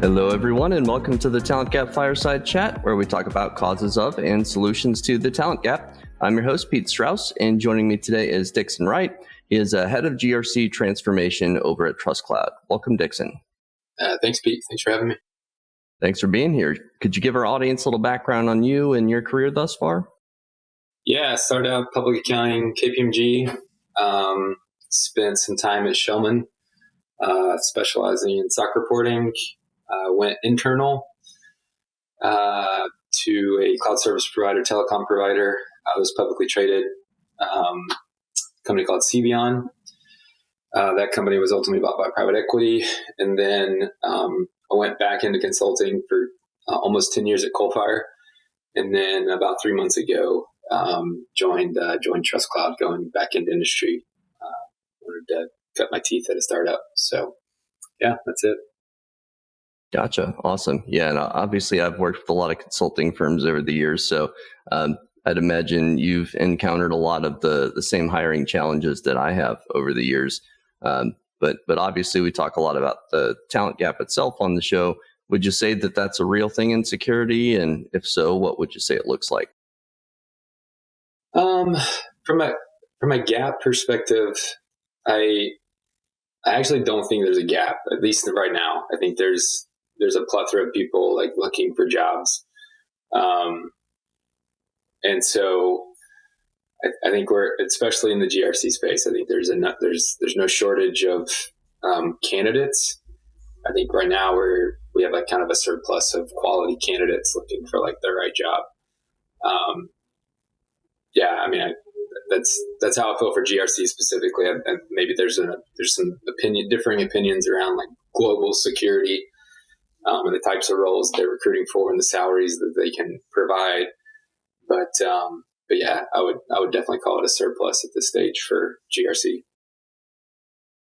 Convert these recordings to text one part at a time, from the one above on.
Hello, everyone, and welcome to the Talent Gap Fireside Chat, where we talk about causes of and solutions to the talent gap. I'm your host, Pete Strauss, and joining me today is Dixon Wright. He is a head of GRC transformation over at TrustCloud. Welcome, Dixon. Thanks, Pete. Thanks for having me. Thanks for being here. Could you give our audience a little background on you and your career thus far? Yeah, started out public accounting, KPMG, spent some time at Shellman, specializing in SOC reporting. Went internal to a cloud service provider, telecom provider. I was publicly traded, company called Cbion. That company was ultimately bought by private equity. And then I went back into consulting for almost 10 years at Coalfire. And then about 3 months ago, joined TrustCloud, going back into industry. Wanted to cut my teeth at a startup. So yeah, that's it. Gotcha. Awesome. Yeah. And obviously I've worked with a lot of consulting firms over the years. So I'd imagine you've encountered a lot of the same hiring challenges that I have over the years. But obviously we talk a lot about the talent gap itself on the show. Would you say that that's a real thing in security? And if so, what would you say it looks like? From a gap perspective, I actually don't think there's a gap, at least right now. I think there's a plethora of people like looking for jobs. And so I think we're, especially in the GRC space, I think there's no shortage of candidates. I think right now we have like kind of a surplus of quality candidates looking for like the right job. Yeah, I mean, that's how I feel for GRC specifically. And maybe there's some differing opinions around like global security and the types of roles they're recruiting for and the salaries that they can provide. But yeah, I would definitely call it a surplus at this stage for GRC.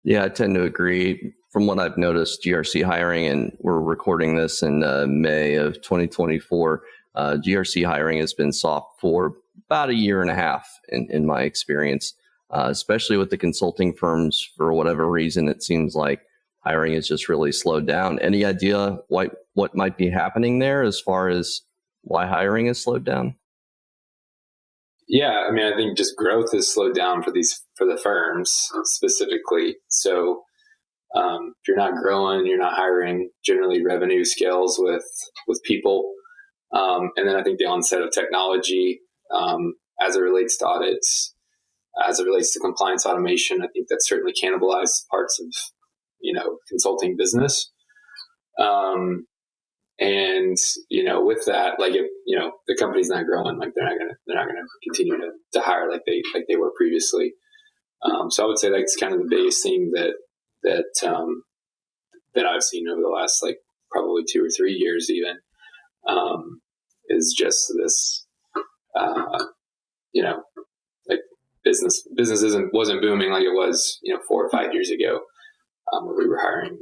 Yeah, I tend to agree. From what I've noticed, GRC hiring, and we're recording this in May of 2024, GRC hiring has been soft for about a year and a half in my experience, especially with the consulting firms. For whatever reason, it seems like hiring has just really slowed down. Any idea what might be happening there as far as why hiring has slowed down? Yeah, I mean, I think just growth has slowed down for the firms specifically. So if you're not growing, you're not hiring, generally revenue scales with people. And then I think the onset of technology, as it relates to audits, as it relates to compliance automation, I think that certainly cannibalized parts of, consulting business. And, with that, like, if, the company's not growing, like they're not going to continue to hire like they were previously. So I would say that's kind of the biggest thing that I've seen over the last, like, probably 2 or 3 years even, is just this, like business wasn't booming like it was, 4 or 5 years ago. Where we were hiring,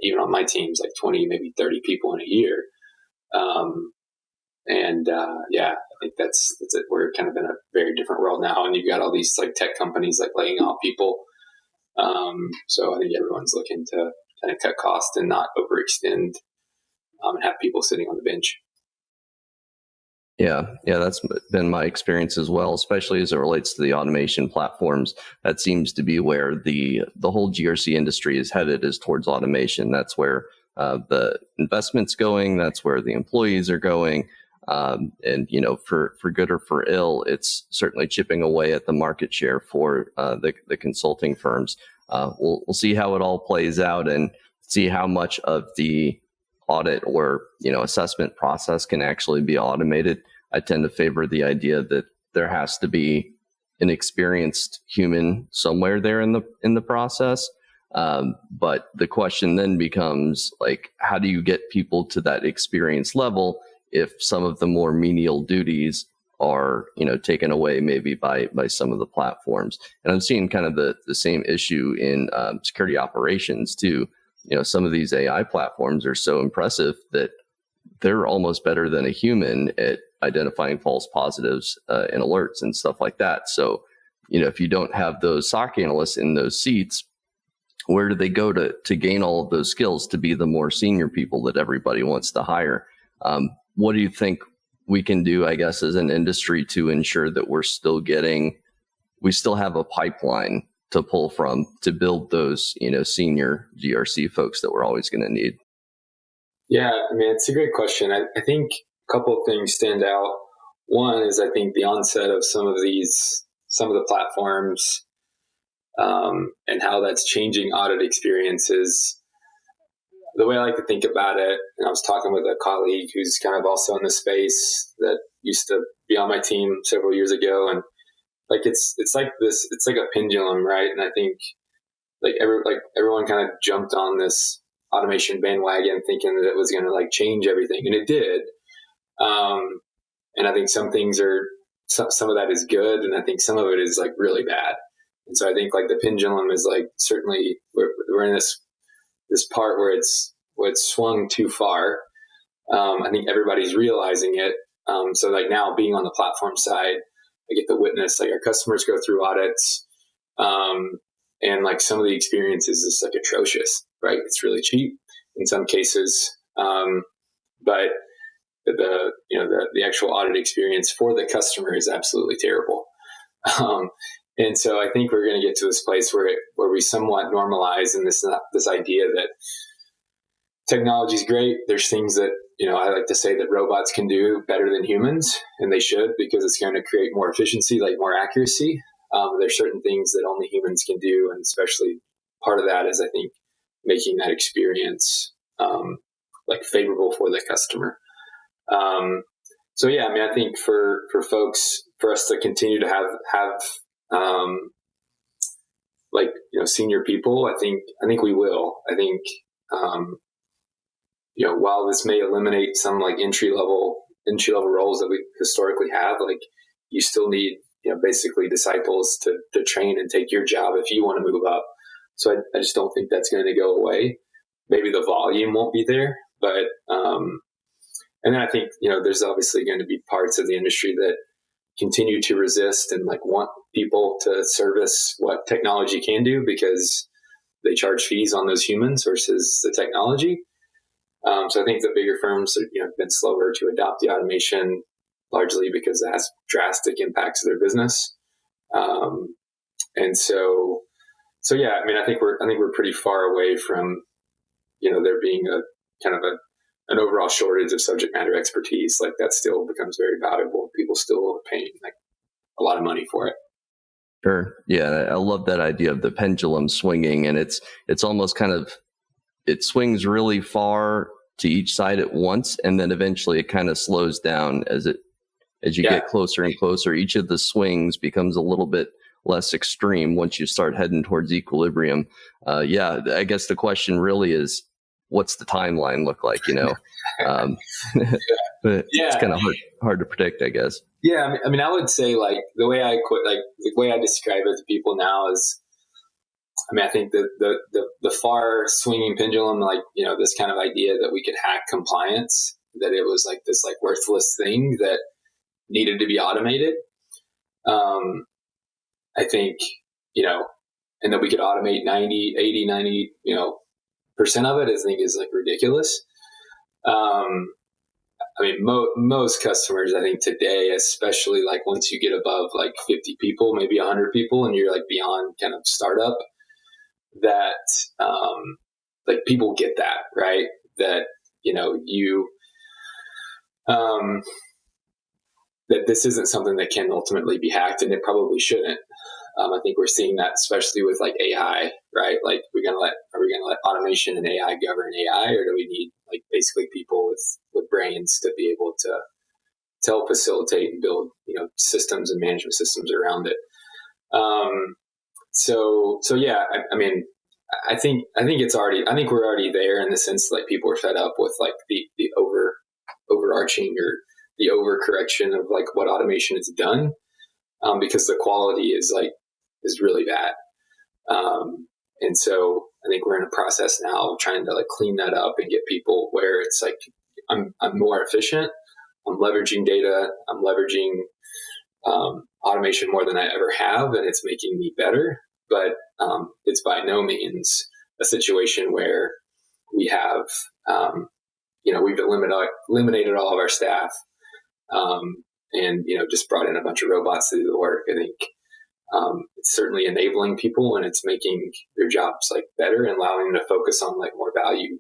even on my teams, like 20, maybe 30 people in a year. Yeah, I think that's it. We're kind of in a very different world now, and you've got all these like tech companies like laying off people. So I think everyone's looking to kind of cut costs and not overextend, and have people sitting on the bench. Yeah, that's been my experience as well, especially as it relates to the automation platforms. That seems to be where the whole GRC industry is headed, is towards automation. That's where the investment's going. That's where the employees are going. And for good or for ill, it's certainly chipping away at the market share for the consulting firms. We'll see how it all plays out and see how much of the audit or assessment process can actually be automated. I tend to favor the idea that there has to be an experienced human somewhere there in the process. But the question then becomes, like, how do you get people to that experience level if some of the more menial duties are taken away maybe by some of the platforms? And I'm seeing kind of the same issue in security operations too. Some of these AI platforms are so impressive that they're almost better than a human at identifying false positives and alerts and stuff like that. So, if you don't have those SOC analysts in those seats, where do they go to gain all of those skills to be the more senior people that everybody wants to hire? What do you think we can do, I guess, as an industry to ensure that we still have a pipeline to pull from to build those, senior GRC folks that we're always going to need? Yeah, I mean, it's a great question. I think a couple of things stand out. One is, I think, the onset of some of the platforms, and how that's changing audit experiences. The way I like to think about it, and I was talking with a colleague who's kind of also in the space that used to be on my team several years ago, and like it's like this, it's like a pendulum, right? And I think everyone kind of jumped on this automation bandwagon thinking that it was going to like change everything, and it did. And I think some things some of that is good, and I think some of it is like really bad. And so I think like the pendulum is like, certainly we're in this part where it's swung too far. I think everybody's realizing it. So like now being on the platform side, I get to witness like our customers go through audits, and like some of the experience is just like atrocious, right? It's really cheap in some cases, but the actual audit experience for the customer is absolutely terrible. And so I think we're going to get to this place where we somewhat normalize in this idea that technology is great. There's things that, I like to say that robots can do better than humans, and they should, because it's going to create more efficiency, like more accuracy. There's certain things that only humans can do, and especially part of that is, I think, making that experience like favorable for the customer. So yeah, I mean, I think for us to continue to have senior people, I think we will. I think while this may eliminate some like entry level roles that we historically have, like you still need basically disciples to train and take your job if you want to move up. So I just don't think that's going to go away. Maybe the volume won't be there, but and then I think there's obviously going to be parts of the industry that continue to resist and like want people to service what technology can do because they charge fees on those humans versus the technology. So I think the bigger firms have been slower to adopt the automation, largely because it has drastic impacts to their business. And so yeah, I mean, I think we're pretty far away from there being a kind of an overall shortage of subject matter expertise. Like that still becomes very valuable. People still are paying like a lot of money for it. Sure. Yeah. I love that idea of the pendulum swinging, and it's almost kind of, it swings really far to each side at once. And then eventually it kind of slows down as you get closer and closer. Each of the swings becomes a little bit less extreme once you start heading towards equilibrium. I guess the question really is, what's the timeline look like, but it's kind of hard to predict, I guess. Yeah. I mean, I would say like the way I describe it to people now is, I mean, I think the far swinging pendulum, like, this kind of idea that we could hack compliance, that it was like this like worthless thing that needed to be automated. I think, and that we could automate 90% of it, I think is like ridiculous. I mean, most customers, I think today, especially like once you get above like 50 people, maybe 100 people, and you're like beyond kind of startup, that like people get that, right? That, that this isn't something that can ultimately be hacked, and it probably shouldn't. I think we're seeing that especially with like AI, right? Like are we going to let automation and AI govern AI, or do we need like basically people with brains to be able to help facilitate and build, systems and management systems around it? So yeah, I mean, I think we're already there in the sense that like people are fed up with like the overarching or the overcorrection of like what automation has done, because the quality is really bad. And so I think we're in a process now of trying to like clean that up and get people where it's like, I'm more efficient. I'm leveraging data. I'm leveraging automation more than I ever have, and it's making me better. But it's by no means a situation where we have, we've eliminated all of our staff, and, just brought in a bunch of robots to do the work. I think it's certainly enabling people, and it's making their jobs like better and allowing them to focus on like more value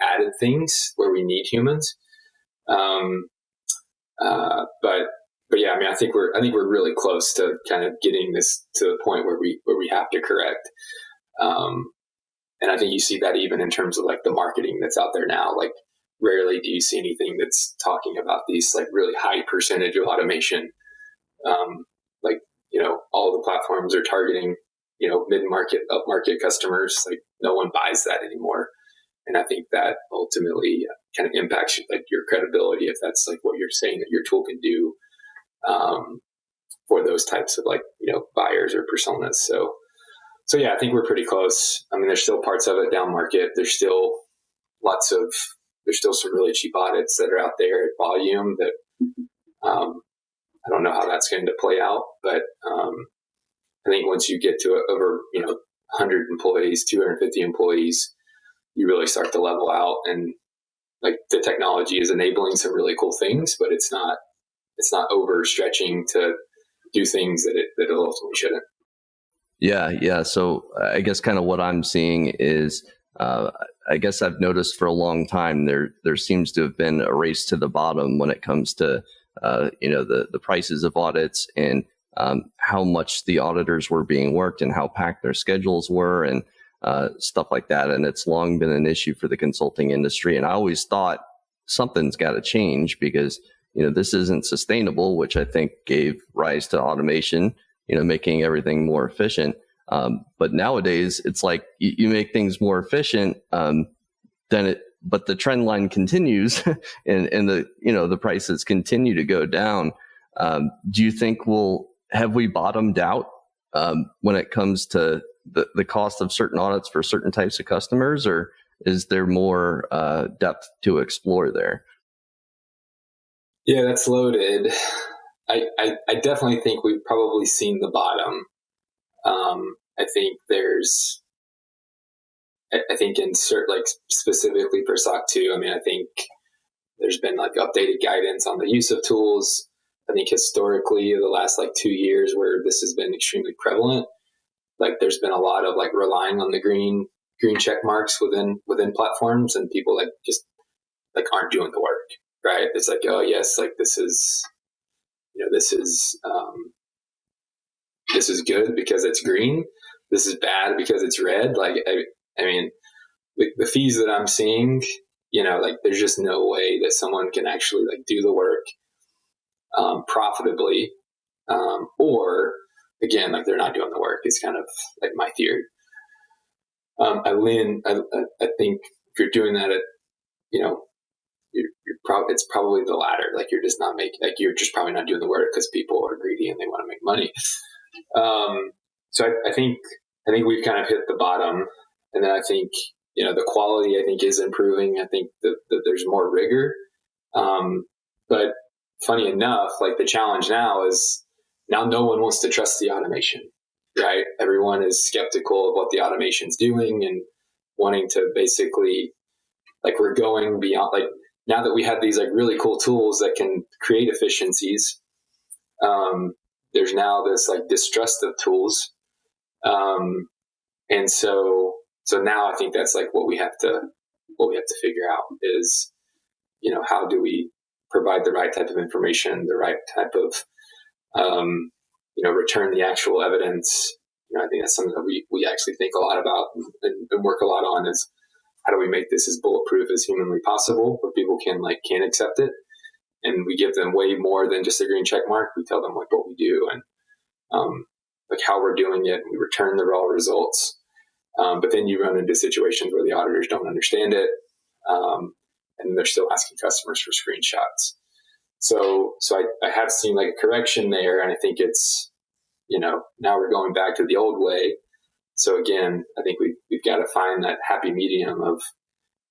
added things where we need humans. But yeah, I mean, I think we're really close to kind of getting this to the point where we have to correct. And I think you see that even in terms of like the marketing that's out there now. Like, rarely do you see anything that's talking about these like really high percentage of automation. All the platforms are targeting, mid-market, up-market customers. Like, no one buys that anymore. And I think that ultimately kind of impacts like your credibility if that's like what you're saying that your tool can do for those types of like, buyers or personas. So yeah, I think we're pretty close. I mean, there's still parts of it down market. There's still some really cheap audits that are out there at volume that I don't know how that's going to play out, but I think once you get to over 100 employees, 250 employees, you really start to level out, and like the technology is enabling some really cool things, but it's not overstretching to do things that it ultimately shouldn't. Yeah. So I guess kind of what I'm seeing is, I guess I've noticed for a long time there seems to have been a race to the bottom when it comes to the prices of audits and how much the auditors were being worked and how packed their schedules were and stuff like that. And it's long been an issue for the consulting industry. And I always thought something's got to change because this isn't sustainable, which I think gave rise to automation, making everything more efficient. But nowadays it's like you make things more efficient, but the trend line continues and the prices continue to go down. Do you think have we bottomed out when it comes to the cost of certain audits for certain types of customers, or is there more depth to explore there? Yeah, that's loaded. I definitely think we've probably seen the bottom. I think in certain, like specifically for SOC 2, I mean, I think there's been like updated guidance on the use of tools. I think historically the last like 2 years where this has been extremely prevalent, like there's been a lot of like relying on the green check marks within platforms, and people like just like aren't doing the work, right? It's like, oh yes, like this is good because it's green. This is bad because it's red. Like, I mean, the fees that I'm seeing, like there's just no way that someone can actually like do the work profitably, or again, like they're not doing the work. It's kind of like my theory. I think if you're doing that, it's probably the latter. Like you're just not making, like you're just probably not doing the work because people are greedy and they want to make money. So I think we've kind of hit the bottom, and then I think the quality I think is improving. I think that there's more rigor, but funny enough, like the challenge now is now no one wants to trust the automation, right? Everyone is skeptical of what the automation's doing and wanting to basically, like, we're going beyond, like, now that we have these like really cool tools that can create efficiencies, there's now this like distrust of tools. And so now I think that's like what we have to figure out is, how do we provide the right type of information, the right type of, return the actual evidence. I think that's something that we actually think a lot about and work a lot on is how do we make this as bulletproof as humanly possible where people can accept it. And we give them way more than just a green check mark. We tell them like what we do and like how we're doing it. We return the raw results. But then you run into situations where the auditors don't understand it. And they're still asking customers for screenshots. So I have seen like a correction there. And I think it's, now we're going back to the old way. So again, I think we've got to find that happy medium of,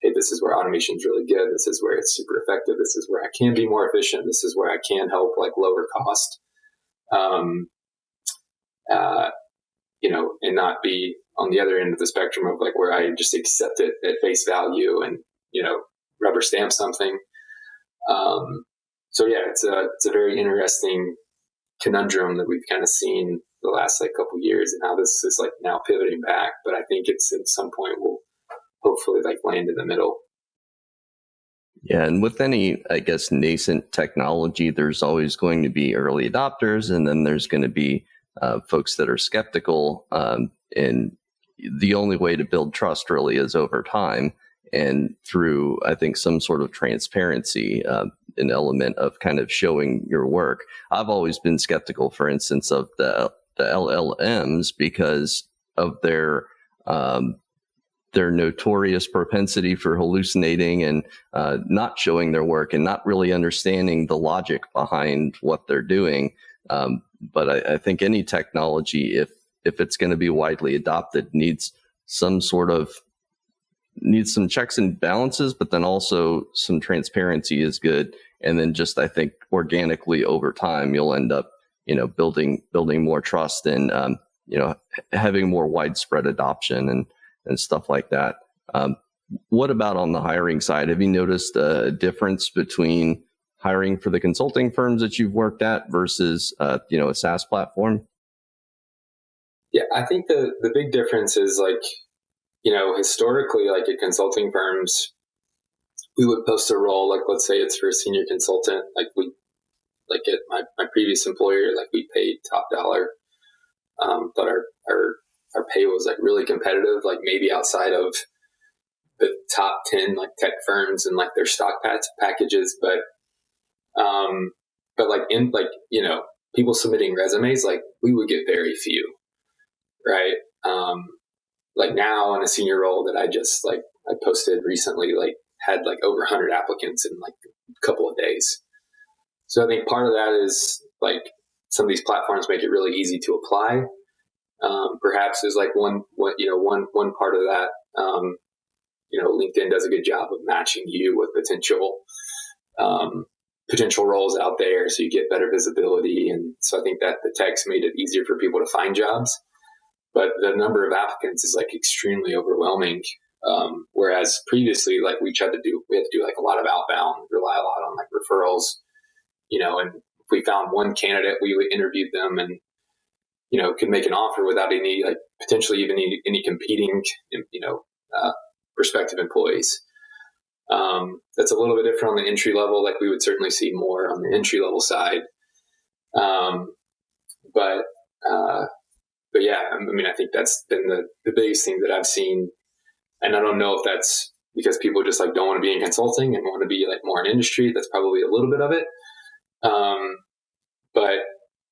hey, this is where automation is really good. This is where it's super effective. This is where I can be more efficient. This is where I can help like lower cost, and not be on the other end of the spectrum of like where I just accept it at face value and, rubber stamp something. So yeah, it's a very interesting conundrum that we've kind of seen the last like couple years, and how this is like now pivoting back. But I think it's at some point will hopefully like land in the middle. Yeah, and with any, I guess, nascent technology, there's always going to be early adopters, and then there's going to be folks that are skeptical. And the only way to build trust really is over time and through, I think, some sort of transparency, an element of kind of showing your work. I've always been skeptical, for instance, of the LLMs because of their notorious propensity for hallucinating and not showing their work and not really understanding the logic behind what they're doing. But I think any technology, if it's going to be widely adopted, needs some checks and balances, but then also some transparency is good. And then just, I think, organically over time, you'll end up, building more trust and, having more widespread adoption and stuff like that. What about on the hiring side? Have you noticed a difference between hiring for the consulting firms that you've worked at versus, a SaaS platform? Yeah, I think the big difference is like, historically, like at consulting firms, we would post a role, like let's say it's for a senior consultant, like at my previous employer, like we paid top dollar, but our pay was like really competitive, like maybe outside of the top 10 like tech firms and like their stock packages, but like in like people submitting resumes, like we would get very few, right? Like now in a senior role that I posted recently, like had like over 100 applicants in like a couple of days. So I think part of that is like some of these platforms make it really easy to apply. Perhaps is like one part of that. LinkedIn does a good job of matching you with potential roles out there, so you get better visibility. And so I think that the tech's made it easier for people to find jobs. But the number of applicants is like extremely overwhelming. Whereas previously, like we had to do like a lot of outbound, rely a lot on like referrals, and if we found one candidate, we would interview them and, could make an offer without any, like potentially even any competing, prospective employees. That's a little bit different on the entry level. Like we would certainly see more on the entry level side. But yeah, I mean, I think that's been the biggest thing that I've seen. And I don't know if that's because people just like don't want to be in consulting and want to be like more in industry. That's probably a little bit of it. But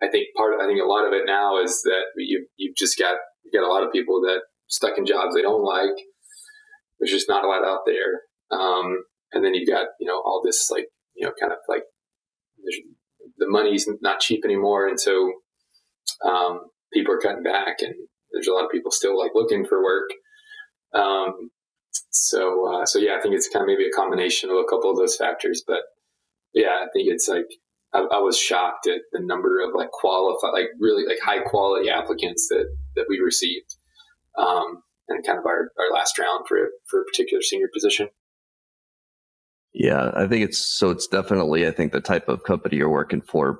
I think a lot of it now is that you've just got a lot of people that stuck in jobs they don't like. There's just not a lot out there. And then you've got, all this like, kind of like the money's not cheap anymore. And so, people are cutting back and there's a lot of people still like looking for work. So yeah, I think it's kind of maybe a combination of a couple of those factors, but yeah, I think it's like, I was shocked at the number of like qualified, like really like high quality applicants that we received. And kind of our last round for a particular senior position. Yeah, I think it's definitely, I think the type of company you're working for,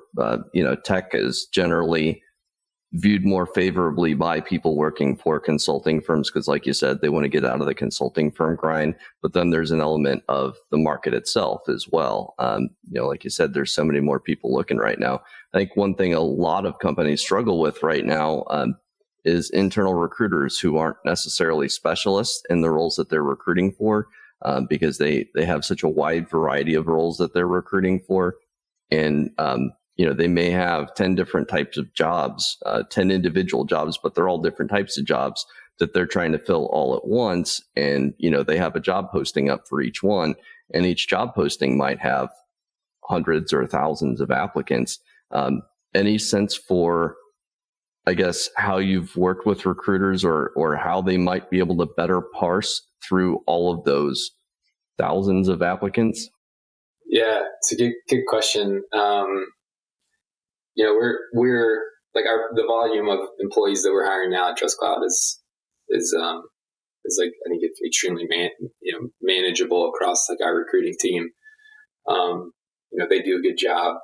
tech is generally viewed more favorably by people working for consulting firms because, like you said, they want to get out of the consulting firm grind. But then there's an element of the market itself as well. Like you said, there's so many more people looking right now. I think one thing a lot of companies struggle with right now is internal recruiters who aren't necessarily specialists in the roles that they're recruiting for, because they have such a wide variety of roles that they're recruiting for. And, they may have 10 different types of jobs, 10 individual jobs, but they're all different types of jobs that they're trying to fill all at once. And, they have a job posting up for each one, and each job posting might have hundreds or thousands of applicants. Any sense for, I guess, how you've worked with recruiters or how they might be able to better parse through all of those thousands of applicants? Yeah, it's a good question. We're like the volume of employees that we're hiring now at Trust Cloud is is like, I think it's extremely manageable across like our recruiting team. They do a good job.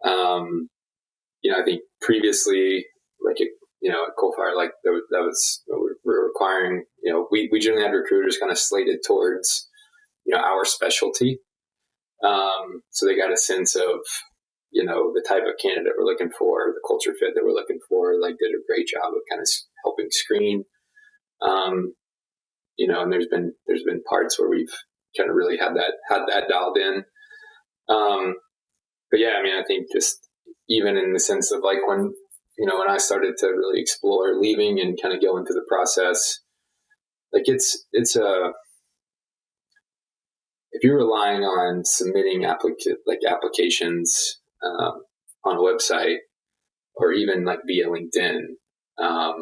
I think previously, like at Coalfire, like we're requiring, we generally had recruiters kind of slated towards, our specialty. So they got a sense of, the type of candidate we're looking for, the culture fit that we're looking for, like did a great job of kind of helping screen. And there's been parts where we've kind of really had that dialed in. But yeah, I mean, I think just even in the sense of like when I started to really explore leaving and kind of go into the process, like it's if you're relying on submitting applications on a website or even like via LinkedIn, I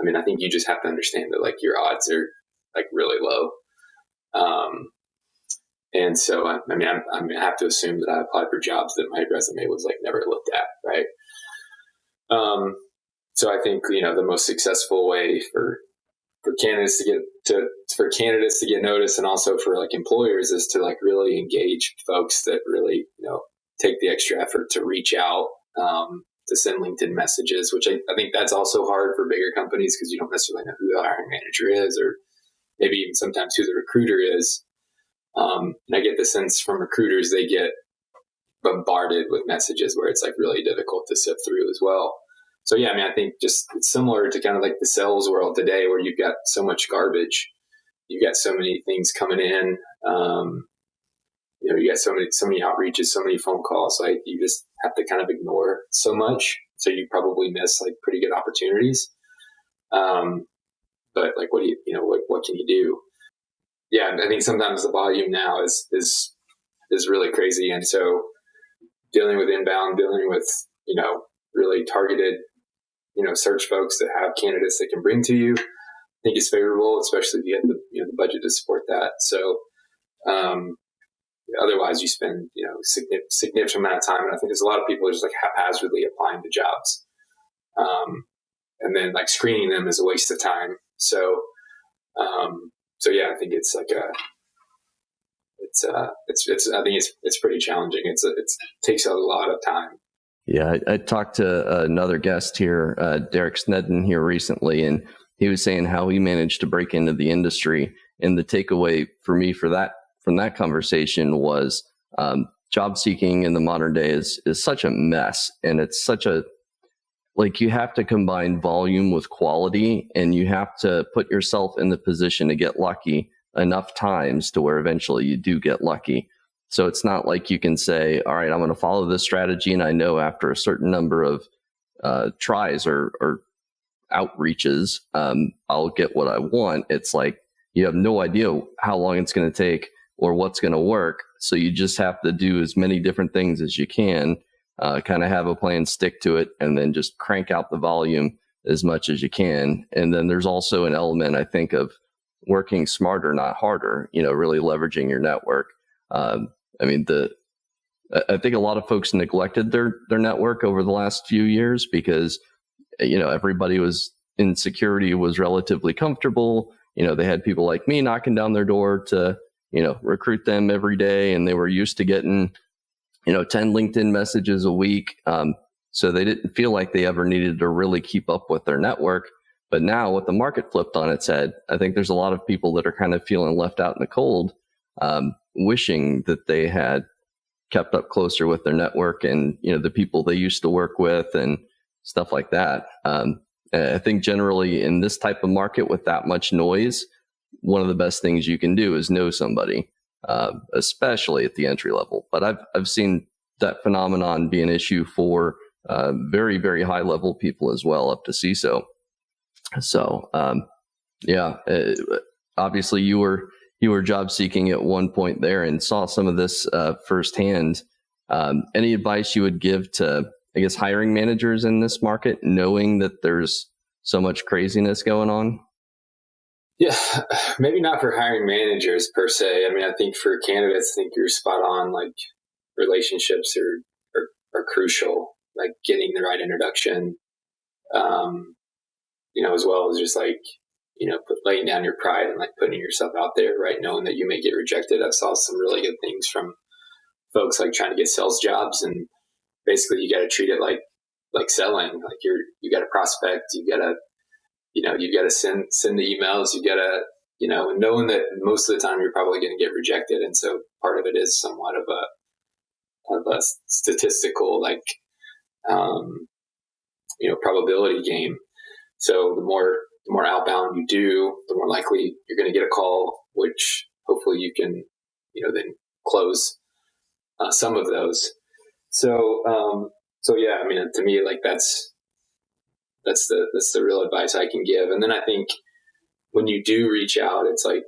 mean, I think you just have to understand that like your odds are like really low. And so, I have to assume that I applied for jobs that my resume was like never looked at, right? So I think, the most successful way for candidates to get noticed, and also for like employers, is to like really engage folks that really, take the extra effort to reach out, to send LinkedIn messages, which I think that's also hard for bigger companies because you don't necessarily know who the hiring manager is, or maybe even sometimes who the recruiter is. And I get the sense from recruiters, they get bombarded with messages where it's like really difficult to sift through as well. So yeah, I mean, I think just it's similar to kind of like the sales world today, where you've got so much garbage, you've got so many things coming in, you got so many outreaches, so many phone calls, like you just have to kind of ignore so much. So you probably miss like pretty good opportunities. But like, what can you do? Yeah, I think sometimes the volume now is really crazy, and so dealing with inbound, dealing with really targeted search folks that have candidates they can bring to you, I think is favorable, especially if you have the budget to support that. So otherwise, you spend significant amount of time, and I think there's a lot of people who are just like haphazardly applying to jobs, and then like screening them is a waste of time. So. So yeah, I think it's like I think it's pretty challenging. It takes a lot of time. Yeah, I talked to another guest here, Derek Snedden, here recently, and he was saying how he managed to break into the industry. And the takeaway for me from that conversation was job seeking in the modern day is such a mess, and it's such a like you have to combine volume with quality, and you have to put yourself in the position to get lucky enough times to where eventually you do get lucky. So it's not like you can say, all right, I'm going to follow this strategy, and I know after a certain number of tries or outreaches, I'll get what I want. It's like you have no idea how long it's going to take or what's going to work. So you just have to do as many different things as you can. Kind of have a plan, stick to it, and then just crank out the volume as much as you can. And then there's also an element, I think, of working smarter, not harder, really leveraging your network. I think a lot of folks neglected their network over the last few years because, everybody was in security, was relatively comfortable. They had people like me knocking down their door to, recruit them every day, and they were used to getting 10 LinkedIn messages a week. So they didn't feel like they ever needed to really keep up with their network. But now with the market flipped on its head, I think there's a lot of people that are kind of feeling left out in the cold, wishing that they had kept up closer with their network and, the people they used to work with and stuff like that. I think generally in this type of market with that much noise, one of the best things you can do is know somebody. Especially at the entry level. But I've seen that phenomenon be an issue for very, very high level people as well, up to CISO. So obviously you were job seeking at one point there and saw some of this firsthand. Any advice you would give to, I guess, hiring managers in this market, knowing that there's so much craziness going on? Yeah, maybe not for hiring managers per se. I mean, I think for candidates, I think you're spot on. Like relationships are crucial. Like getting the right introduction, as well as just like laying down your pride and like putting yourself out there, right? Knowing that you may get rejected. I saw some really good things from folks like trying to get sales jobs, and basically you got to treat it like selling. Like you got to prospect, you got to send the emails, you got to, and knowing that most of the time you're probably going to get rejected. And so part of it is somewhat of a statistical, like, probability game. So the more outbound you do, the more likely you're going to get a call, which hopefully you can, then close some of those. So yeah, I mean, to me, like that's the real advice I can give. And then I think when you do reach out, it's like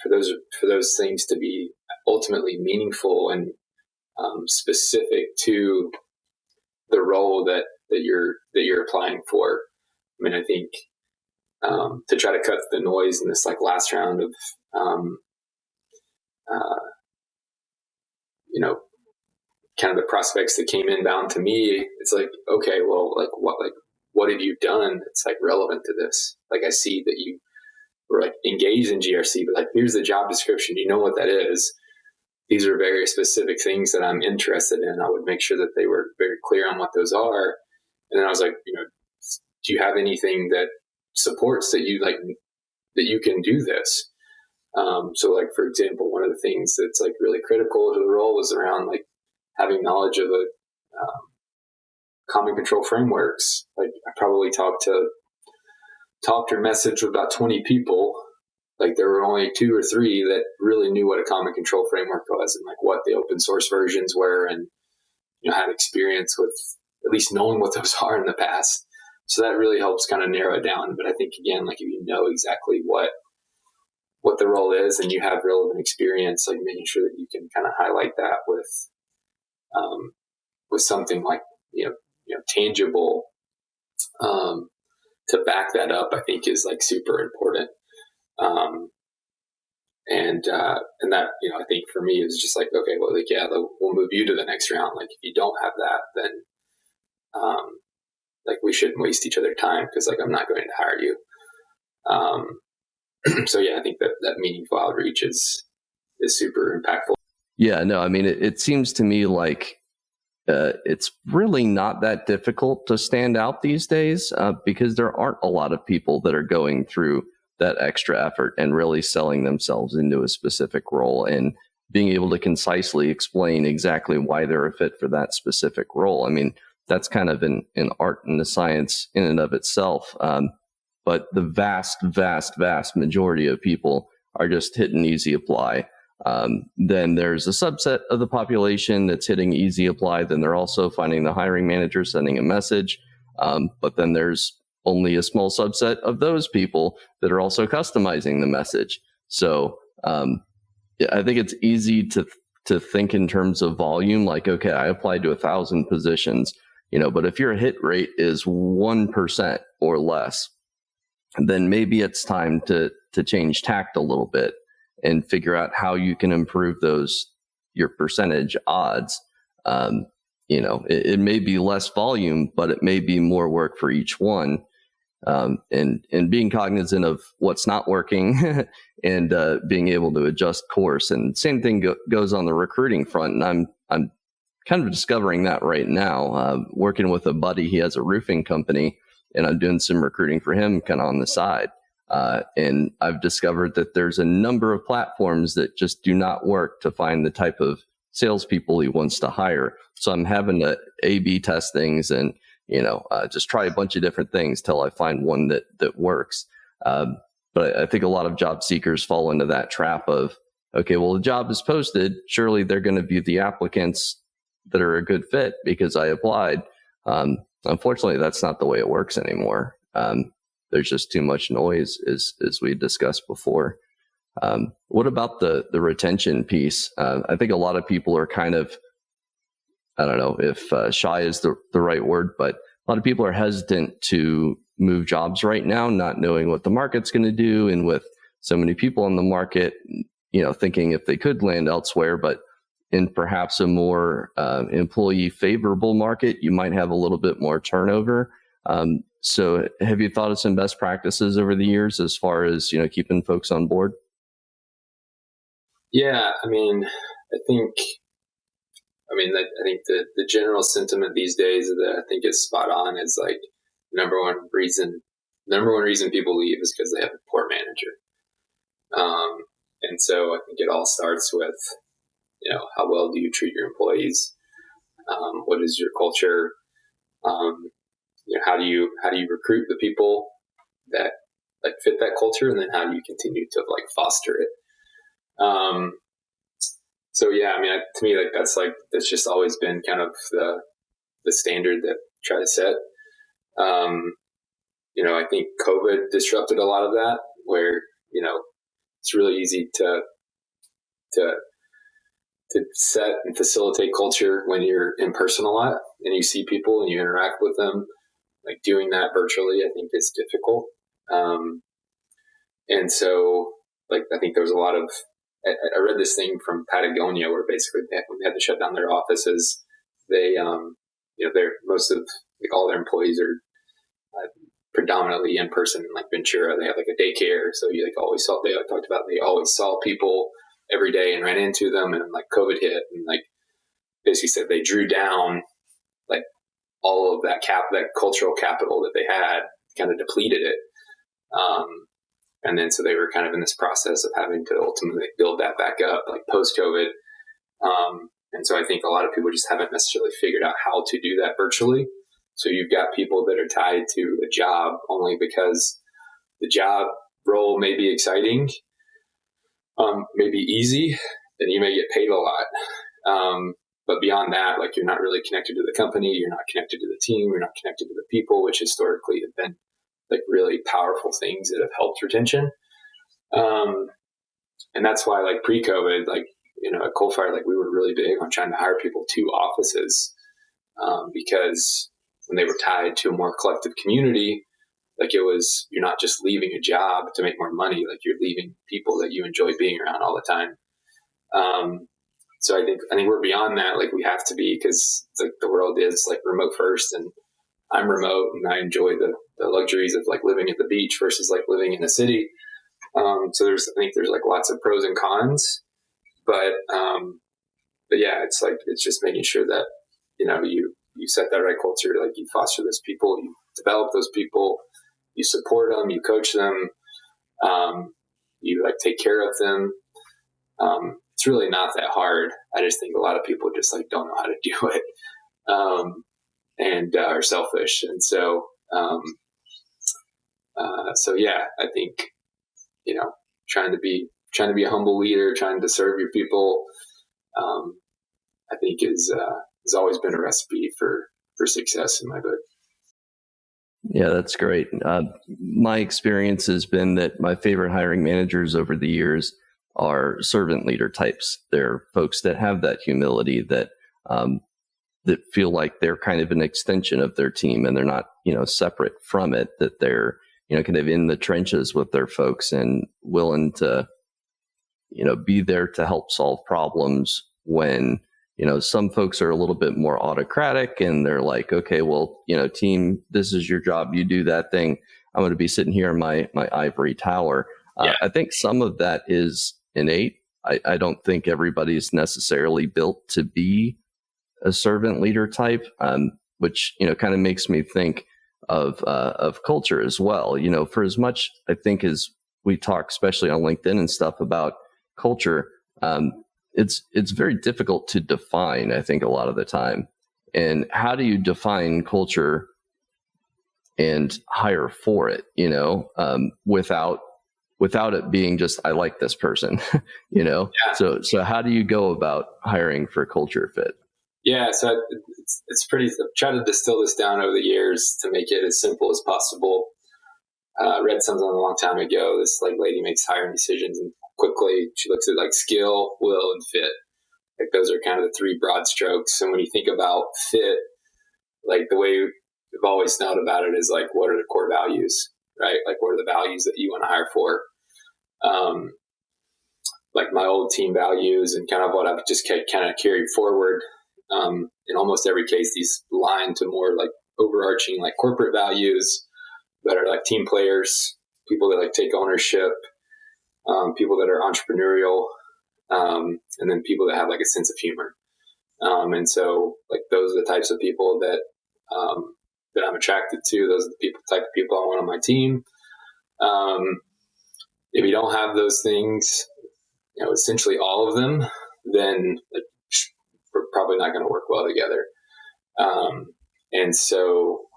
for those things to be ultimately meaningful and specific to the role that you're applying for. I mean, I think to try to cut the noise in this like last round of kind of the prospects that came inbound to me, it's like, okay, well, what have you done that's like relevant to this? Like, I see that you were like engaged in GRC, but like, here's the job description. You know what that is. These are very specific things that I'm interested in. I would make sure that they were very clear on what those are. And then I was like, do you have anything that supports that you can do this? So like, for example, one of the things that's like really critical to the role was around like having knowledge of common control frameworks. Like, I probably talked or messaged with about 20 people. Like, there were only 2 or 3 that really knew what a common control framework was and like what the open source versions were, and had experience with at least knowing what those are in the past. So that really helps kind of narrow it down. But I think, again, like, if you know exactly what the role is and you have relevant experience, like making sure that you can kind of highlight that with something like tangible to back that up, I think is like super important. And that, I think for me is just like, okay, well, like, yeah, we'll move you to the next round. Like, if you don't have that, then like, we shouldn't waste each other's time, because like, I'm not going to hire you. So yeah, I think that meaningful outreach is super impactful. Yeah, no, I mean, it seems to me like it's really not that difficult to stand out these days, because there aren't a lot of people that are going through that extra effort and really selling themselves into a specific role and being able to concisely explain exactly why they're a fit for that specific role. I mean, that's kind of an art and a science in and of itself. But the vast majority of people are just hitting easy apply. Then there's a subset of the population that's hitting easy apply. Then they're also finding the hiring manager, sending a message. But then there's only a small subset of those people that are also customizing the message. So I think it's easy to think in terms of volume, like, okay, I applied to 1,000 positions, but if your hit rate is 1% or less, then maybe it's time to change tact a little bit and figure out how you can improve your percentage odds. It may be less volume, but it may be more work for each one. And being cognizant of what's not working and being able to adjust course. And same thing goes on the recruiting front. And I'm kind of discovering that right now, working with a buddy. He has a roofing company, and I'm doing some recruiting for him kind of on the side. And I've discovered that there's a number of platforms that just do not work to find the type of salespeople he wants to hire. So I'm having to A/B test things and just try a bunch of different things till I find one that works. But I think a lot of job seekers fall into that trap of, okay, well, the job is posted. Surely they're going to view the applicants that are a good fit because I applied. Unfortunately, that's not the way it works anymore. There's just too much noise, as we discussed before. What about the retention piece? I think a lot of people are kind of, I don't know if shy is the right word, but a lot of people are hesitant to move jobs right now, not knowing what the market's going to do. And with so many people in the market, thinking if they could land elsewhere, but in perhaps a more employee favorable market, you might have a little bit more turnover. So have you thought of some best practices over the years as far as, keeping folks on board? Yeah, I think the general sentiment these days that I think is spot on is like number one reason people leave is because they have a poor manager. And so I think it all starts with, how well do you treat your employees? What is your culture? How do you recruit the people that like fit that culture, and then how do you continue to like foster it? So yeah, to me, like that's just always been kind of the standard that I try to set. I think COVID disrupted a lot of that, where it's really easy to set and facilitate culture when you're in person a lot and you see people and you interact with them. Like doing that virtually, I think is difficult. And so, like, I think there was a lot of. I read this thing from Patagonia where basically when they had to shut down their offices, they, they're most of like all their employees are predominantly in person. Like Ventura, they have like a daycare, so you like always saw. They talked about they always saw people every day and ran into them, and like COVID hit, and like basically said they drew down like all of that cultural capital that they had, kind of depleted it. And then so they were kind of in this process of having to ultimately build that back up, like post-COVID. And so I think a lot of people just haven't necessarily figured out how to do that virtually. So you've got people that are tied to a job only because the job role may be exciting, may be easy, and you may get paid a lot. But beyond that, like you're not really connected to the company, you're not connected to the team, you're not connected to the people, which historically have been like really powerful things that have helped retention. And that's why like pre-COVID, like, at Coalfire, like we were really big on trying to hire people to offices, because when they were tied to a more collective community, like you're not just leaving a job to make more money, like you're leaving people that you enjoy being around all the time. So I think we're beyond that. Like we have to be, because like the world is like remote first, and I'm remote and I enjoy the luxuries of like living at the beach versus like living in a city. So I think there's like lots of pros and cons, but yeah, it's just making sure that, you set that right culture, like you foster those people, you develop those people, you support them, you coach them, you like take care of them. It's really not that hard. I just think a lot of people just like don't know how to do it. And are selfish. And so, yeah, I think, trying to be a humble leader, trying to serve your people, I think has always been a recipe for success in my book. Yeah, that's great. My experience has been that my favorite hiring managers over the years are servant leader types. They're folks that have that humility, that feel like they're kind of an extension of their team, and they're not, separate from it, that they're, kind of in the trenches with their folks and willing to, be there to help solve problems when, some folks are a little bit more autocratic and they're like, okay, well, team, this is your job. You do that thing. I'm going to be sitting here in my ivory tower. Yeah. I think some of that is innate. I don't think everybody's necessarily built to be a servant leader type, which, kind of makes me think of culture as well. For as much, I think, as we talk, especially on LinkedIn and stuff, about culture, it's very difficult to define, I think, a lot of the time. And how do you define culture and hire for it, without it being just, I like this person, Yeah. So how do you go about hiring for culture fit? Yeah, so it's pretty. I've tried to distill this down over the years to make it as simple as possible. I read something a long time ago. This like lady makes hiring decisions, and quickly she looks at like skill, will, and fit. Like those are kind of the three broad strokes. And when you think about fit, like the way we've always thought about it is like, what are the core values, right? Like what are the values that you want to hire for? Like my old team values and kind of what I've just kind of carried forward. In almost every case, these align to more like overarching like corporate values, that are like team players, people that like take ownership, people that are entrepreneurial, and then people that have like a sense of humor. And so like those are the types of people that that I'm attracted to. Those are the type of people I want on my team. If you don't have those things, essentially all of them, then like, we're probably not going to work well together. And so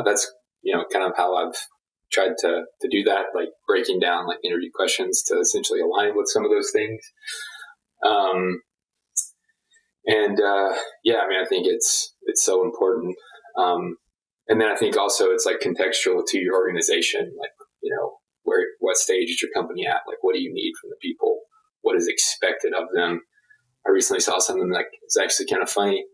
that's kind of how I've tried to do that, like breaking down like interview questions to essentially align with some of those things. I think it's so important. And then I think also it's like contextual to your organization, like, what stage is your company at? Like, what do you need from the people? What is expected of them? I recently saw something like, it's actually kind of funny,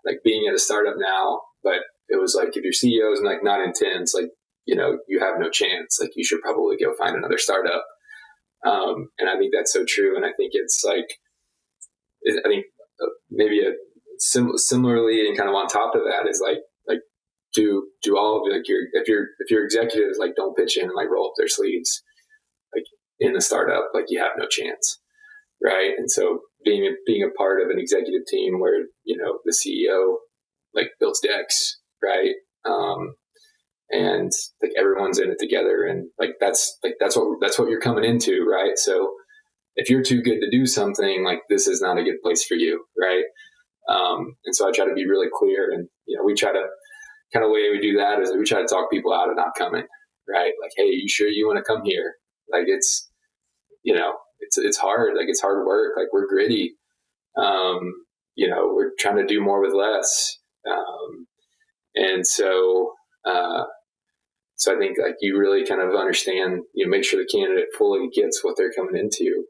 like being at a startup now, but it was like, if your CEO is like not intense, like, you have no chance, like you should probably go find another startup. And I think that's so true. And I think it's like, maybe similarly and kind of on top of that is like do all of it, like if your executives like don't pitch in and like roll up their sleeves like in the startup, like you have no chance, right? And so being a part of an executive team where the CEO like builds decks, right? And like everyone's in it together, and like that's what you're coming into, right? So if you're too good to do something, like this is not a good place for you, right? And so I try to be really clear, and we try to kind of way we do that is we try to talk people out of not coming, right? Like, hey, you sure you want to come here? Like it's hard, like it's hard work, like we're gritty, we're trying to do more with less, and so I think like you really kind of understand, make sure the candidate fully gets what they're coming into,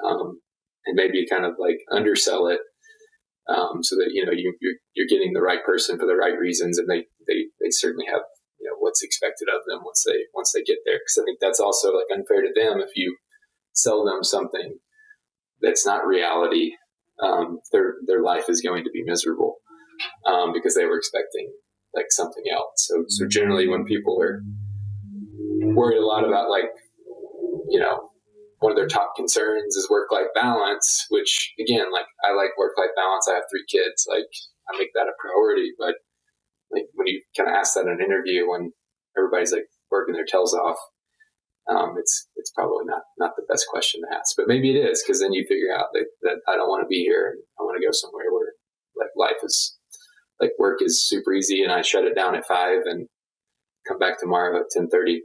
and maybe kind of like undersell it, so that you're getting the right person for the right reasons, and they certainly have what's expected of them once they get there. Because I think that's also like unfair to them if you sell them something that's not reality. Their life is going to be miserable because they were expecting like something else. So generally, when people are worried a lot about like one of their top concerns is work-life balance, which again, like I like work-life balance. I have 3 kids. Like I make that a priority. But like when you kind of ask that in an interview, when everybody's like working their tails off, it's probably not the best question to ask. But maybe it is, because then you figure out that I don't want to be here, and I want to go somewhere where like life is like work is super easy, and I shut it down at 5 and come back tomorrow at 10:30.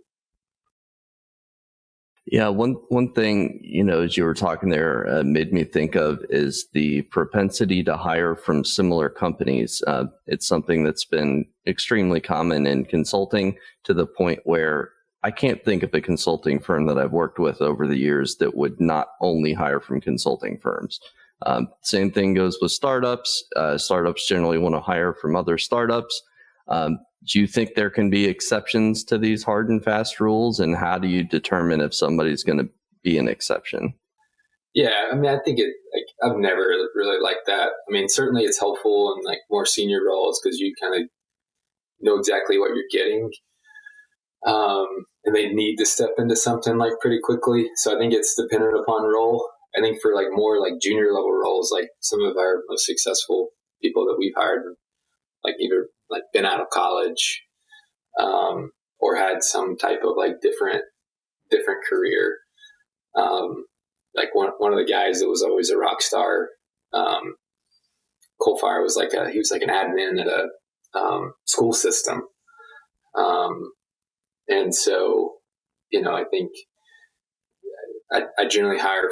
Yeah, one thing, as you were talking there, made me think of is the propensity to hire from similar companies. It's something that's been extremely common in consulting, to the point where I can't think of a consulting firm that I've worked with over the years that would not only hire from consulting firms. Same thing goes with startups. Startups generally want to hire from other startups. Do you think there can be exceptions to these hard and fast rules? And how do you determine if somebody's going to be an exception? Yeah, I mean, I think I've never really liked that. I mean, certainly it's helpful in like more senior roles because you kind of know exactly what you're getting. And they need to step into something like pretty quickly. So I think it's dependent upon role. I think for like more like junior level roles, like some of our most successful people that we've hired, like either like been out of college, or had some type of like different career. Like one of the guys that was always a rock star, Coalfire was he was like an admin at a school system. And so, I think I generally hire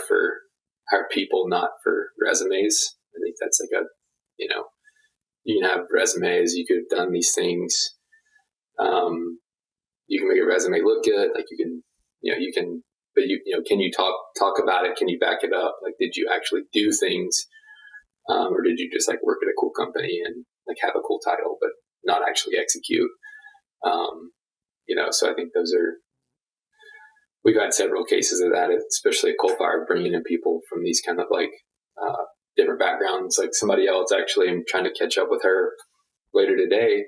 people, not for resumes. I think that's like you can have resumes, you could have done these things. You can make a resume look good. Like can you talk about it? Can you back it up? Like, did you actually do things? Or did you just like work at a cool company and like have a cool title, but not actually execute? So I think we've had several cases of that, especially at Coalfire, bringing in people from these kind of like different backgrounds. Like somebody else, actually, I'm trying to catch up with her. later today,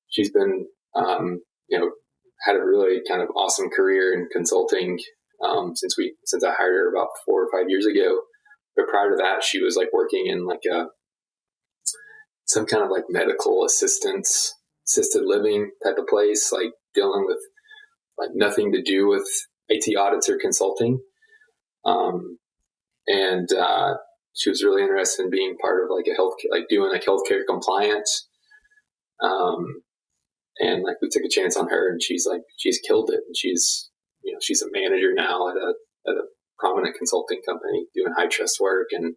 she's been, had a really kind of awesome career in consulting since I hired her about 4 or 5 years ago. But prior to that, she was like working in like some kind of like medical assisted living type of place, like dealing with like nothing to do with IT audits or consulting. And she was really interested in being part of like doing like healthcare compliance. And like we took a chance on her, and she's killed it. And she's a manager now at a prominent consulting company doing high trust work. And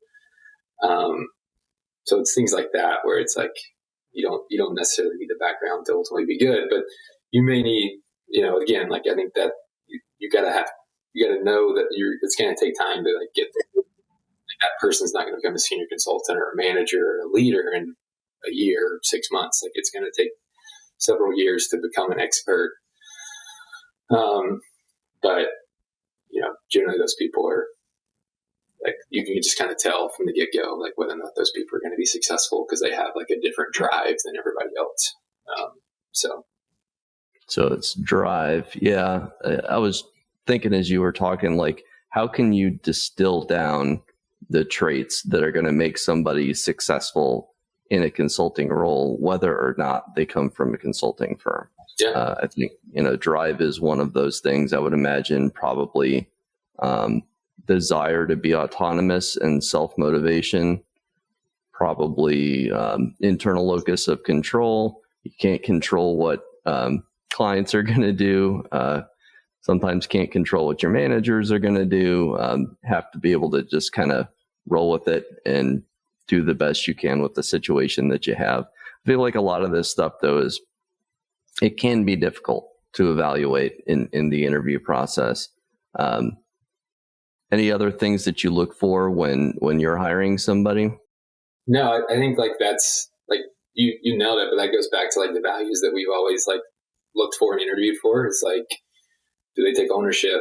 so it's things like that where it's like you don't necessarily need the background to ultimately be good, but you may need, again, like I think that you gotta know that it's gonna take time to like get there. That person's not gonna become a senior consultant or a manager or a leader in a year or 6 months. Like it's gonna take several years to become an expert. But generally those people are like, you can just kind of tell from the get-go, like whether or not those people are going to be successful because they have like a different drive than everybody else. So it's drive. Yeah. I was thinking as you were talking, like, how can you distill down the traits that are going to make somebody successful in a consulting role, whether or not they come from a consulting firm? Yeah. I think, drive is one of those things. I would imagine probably desire to be autonomous and self-motivation, probably internal locus of control. You can't control what clients are going to do. Sometimes can't control what your managers are going to do. Have to be able to just kind of roll with it and do the best you can with the situation that you have. I feel like a lot of this stuff, though, it can be difficult to evaluate in the interview process. Any other things that you look for when you're hiring somebody? No, I think like that's like you nailed it, but that goes back to like the values that we've always like looked for and interviewed for. It's like, do they take ownership,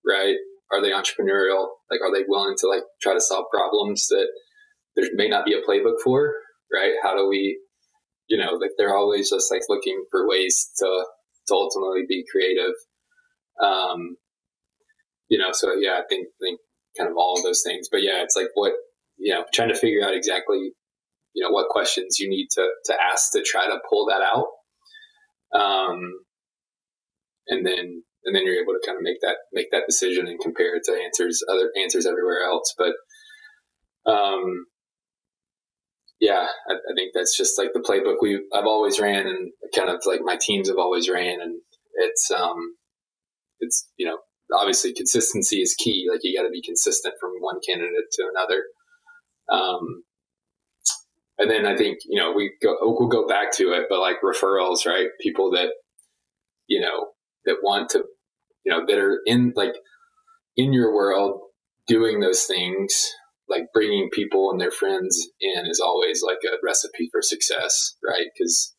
right? Are they entrepreneurial? Like, are they willing to like try to solve problems that there may not be a playbook for, right? How do we, like they're always just like looking for ways to ultimately be creative. So yeah, I think kind of all of those things, but yeah, it's like what, trying to figure out exactly, what questions you need to ask to try to pull that out. And then you're able to kind of make that decision and compare it to other answers everywhere else. But, yeah, I think that's just like the playbook I've always ran, and kind of like my teams have always ran. And it's obviously consistency is key. Like you got to be consistent from one candidate to another. And then I think, we'll go back to it, but like referrals, right? People that, that want to, that are in your world doing those things, like bringing people and their friends in is always like a recipe for success, right? Because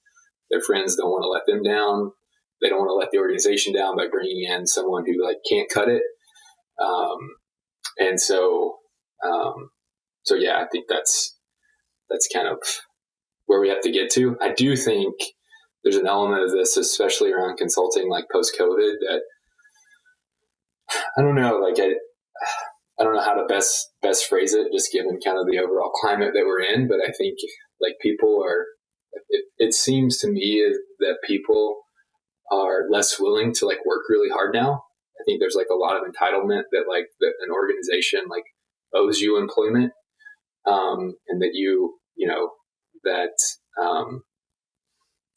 their friends don't want to let them down. They don't want to let the organization down by bringing in someone who like can't cut it. And so yeah, I think that's kind of where we have to get to. I do think there's an element of this, especially around consulting, like post-COVID, that I don't know, like I don't know how to best phrase it, just given kind of the overall climate that we're in. But I think like people are, it seems to me that people are less willing to like work really hard now. I think there's like a lot of entitlement that like that an organization like owes you employment, and that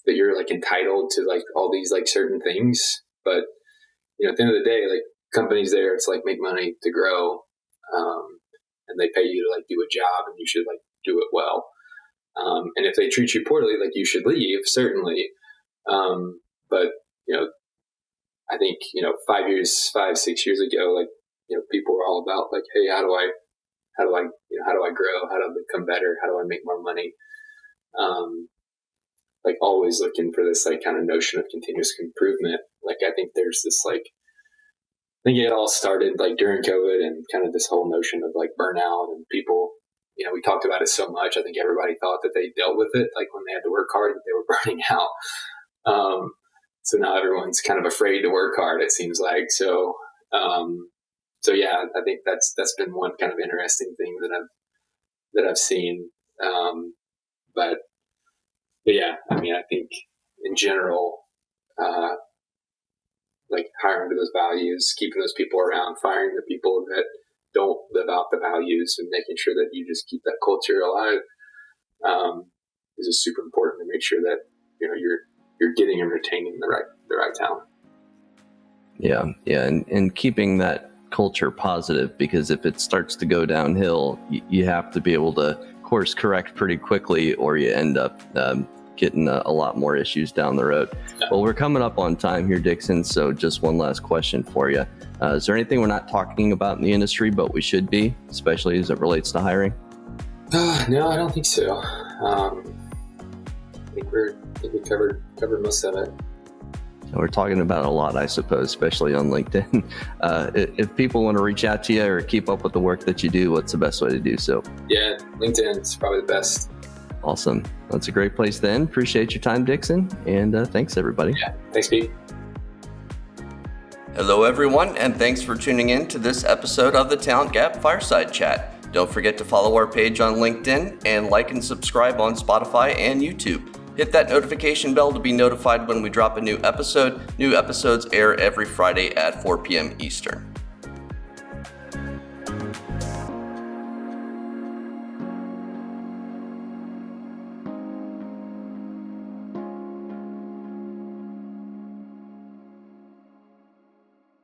that you're like entitled to like all these like certain things. But at the end of the day, like companies there, it's like make money to grow, and they pay you to like do a job, and you should like do it well. And if they treat you poorly, like you should leave, certainly. But I think 5, 6 years ago, like people were all about like, hey, how do I grow? How do I become better? How do I make more money? Like always looking for this like kind of notion of continuous improvement. Like I think there's this like, I think it all started like during COVID, and kind of this whole notion of like burnout and people, we talked about it so much. I think everybody thought that they dealt with it, like when they had to work hard, that they were burning out. So now everyone's kind of afraid to work hard, it seems like. So yeah, I think that's been one kind of interesting thing that I've seen. But yeah, I mean, I think in general, like hiring to those values, keeping those people around, firing the people that don't live out the values, and making sure that you just keep that culture alive, is just super important to make sure that you're getting and retaining the right talent. Yeah, and keeping that culture positive, because if it starts to go downhill, you have to be able to course correct pretty quickly, or you end up getting a lot more issues down the road. Yeah. Well, we're coming up on time here, Dixon, so just one last question for you. Is there anything we're not talking about in the industry, but we should be, especially as it relates to hiring? No, I don't think so. I think we covered most of it. We're talking about a lot, I suppose, especially on LinkedIn. If people want to reach out to you or keep up with the work that you do, what's the best way to do so? Yeah, LinkedIn is probably the best. Awesome. That's a great place to end. Appreciate your time, Dixon, and thanks, everybody. Yeah, thanks, Pete. Hello, everyone, and thanks for tuning in to this episode of the Talent Gap Fireside Chat. Don't forget to follow our page on LinkedIn and like and subscribe on Spotify and YouTube. Hit that notification bell to be notified when we drop a new episode. New episodes air every Friday at 4 p.m. Eastern.